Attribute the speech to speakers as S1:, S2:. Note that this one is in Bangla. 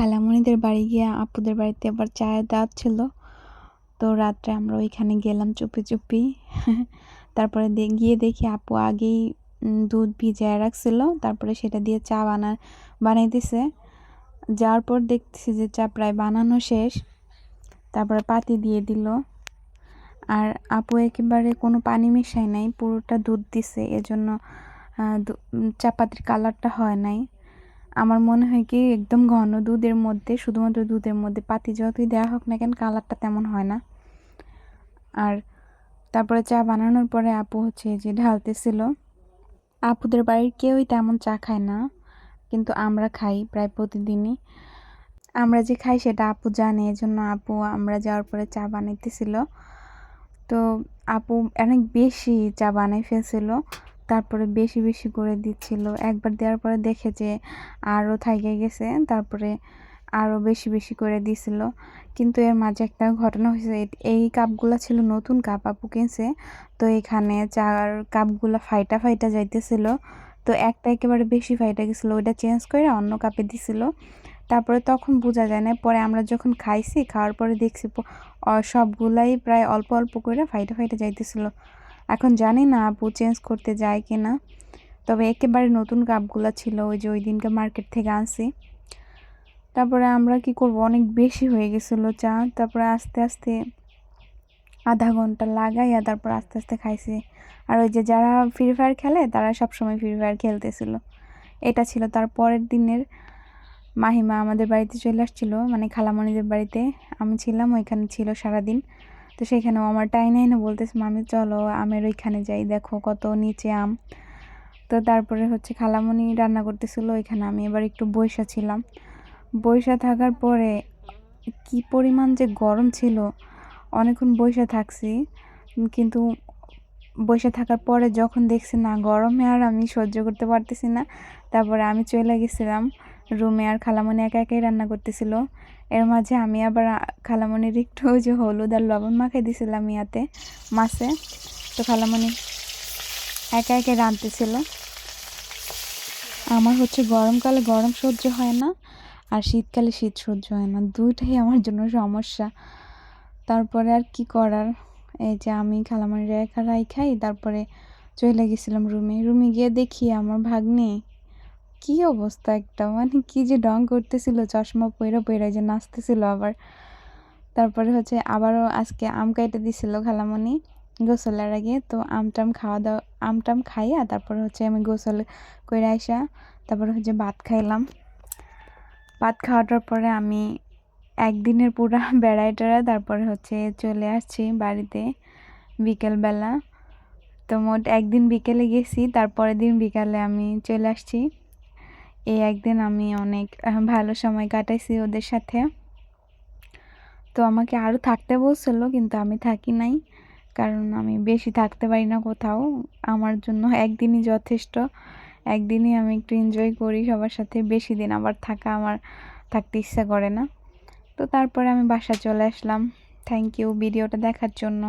S1: খালামণিদের বাড়ি গিয়ে আপুদের বাড়িতে আবার চায়ের দাওয়াত ছিল। তো রাত্রে আমরা ওইখানে গেলাম চুপি চুপি। তারপরে গিয়ে দেখি আপু আগেই দুধ ভিজায় রাখছিল, তারপরে সেটা দিয়ে চা বানাইতেছে। যাওয়ার পর দেখতেছি যে চা প্রায় বানানো শেষ। তারপরে পাতি দিয়ে দিল, আর আপু একেবারে কোনো পানি মেশায় নাই, পুরোটা দুধ দিছে, এজন্য চাপাতির কালারটা হয় নাই। আমার মনে হয় কি একদম ঘন দুধের মধ্যে, শুধুমাত্র দুধের মধ্যে পাতি যতই দেওয়া হোক না কেন কালারটা তেমন হয় না। আর তারপরে চা বানানোর পরে আপু হচ্ছে যে ঢালতেছিল। আপুদের বাড়ির কেউই তেমন চা খায় না, কিন্তু আমরা খাই প্রায় প্রতিদিনই। আমরা যে খাই সেটা আপু জানে, এজন্য আপু আমরা যাওয়ার পরে চা বানাইতেছিল। তো আপু অনেক বেশি চা বানাই ফেলছিল, তারপরে বেশি বেশি করে দিচ্ছিল। একবার দেওয়ার পরে দেখে যে আরও থাইকে গেছে, তারপরে আরও বেশি বেশি করে দিছিল। কিন্তু এর মাঝে একটা ঘটনা হয়েছে, এই কাপগুলো ছিল নতুন কাপ আপু কিনছে, তো এখানে চার কাপগুলো ফাইটা ফাইটা যাইতেছিল। তো একটা একেবারে বেশি ফাইটা গেছিলো, ওইটা চেঞ্জ করে অন্য কাপে দিছিল। তারপরে তখন বোঝা যায় না, পরে আমরা যখন খাইছি, খাওয়ার পরে দেখছি সবগুলাই প্রায় অল্প অল্প করে ফাইটা ফাইটা যাইতেছিল। এখন জানি না আপু চেঞ্জ করতে যায় কি না, তবে একেবারে নতুন কাপগুলো ছিল, ওই যে ওই দিনকে মার্কেট থেকে আনছি। তারপরে আমরা কি করব, অনেক বেশি হয়ে গেছিলো চা। তারপরে আস্তে আস্তে আধা ঘন্টা লাগাইয়া তারপর আস্তে আস্তে খাইছি। আর ওই যে যারা ফ্রি ফায়ার খেলে তারা সবসময় ফ্রি ফায়ার খেলতেছিল। এটা ছিল তার পরের দিনের। মাহিমা আমাদের বাড়িতে চলে আসছিলো, মানে খালামণিদের বাড়িতে আমি ছিলাম, ওইখানে ছিল সারাদিন। তো সেখানেও আমার টাইনে বলতেছে, মামি চলো আমের ওইখানে যাই, দেখো কত নিচে আম। তো তারপরে হচ্ছে খালামণি রান্না করতেছিল, ওইখানে আমি এবার একটু বইসা ছিলাম। বইসা থাকার পরে কি পরিমাণ যে গরম ছিল, অনেকক্ষণ বইসা থাকছি, কিন্তু বসে থাকার পরে যখন দেখছি না গরমে আর আমি সহ্য করতে পারতেছি না, তারপরে আমি চলে গেছিলাম রুমে। আর খালামণি একা একাই রান্না করতেছিল। এর মাঝে আমি আবার খালামণির একটু যে হলুদ আর লবণ মাখিয়ে দিয়েছিলাম ইয়াতে মাছে। তো খালামণি একা একাই রাঁধতেছিল। আমার হচ্ছে গরমকালে গরম সহ্য হয় না, আর শীতকালে শীত সহ্য হয় না, দুইটাই আমার জন্য সমস্যা। তারপরে আর কি করার, এই যে আমি খালামণির একা খাই। তারপরে চলে গেছিলাম রুমে গিয়ে দেখি আমার ভাগ্নে কি অবস্থা, একটা মানে কি যে ডং করতেছিল, চশমা পইরা যে নাচতেছিল আবার। তারপরে হচ্ছে আবারও আজকে আম কাইটে দিছিল খালামণি গোসলের আগে। তো আমটাম খাইয়া তারপরে হচ্ছে আমি গোসল করে আইসা তারপরে হচ্ছে ভাত খাইলাম। ভাত খাওয়াটার পরে আমি একদিনের পুরা বেড়াই টেড়াই তারপরে হচ্ছে চলে আসছি বাড়িতে বিকেলবেলা। তো মোট একদিন বিকেলে গেছি, তারপরের দিন বিকালে আমি চলে আসছি। এই একদিন আমি অনেক ভালো সময় কাটাইছি ওদের সাথে। তো আমাকে আরও থাকতে বলছিল, কিন্তু আমি থাকি নাই, কারণ আমি বেশি থাকতে পারি না কোথাও। আমার জন্য একদিনই যথেষ্ট, একদিনই আমি একটু এনজয় করি সবার সাথে, বেশি দিন আবার আমার থাকতে ইচ্ছা করে না। তো তারপরে আমি বাসা চলে আসলাম। থ্যাংক ইউ ভিডিওটা দেখার জন্য।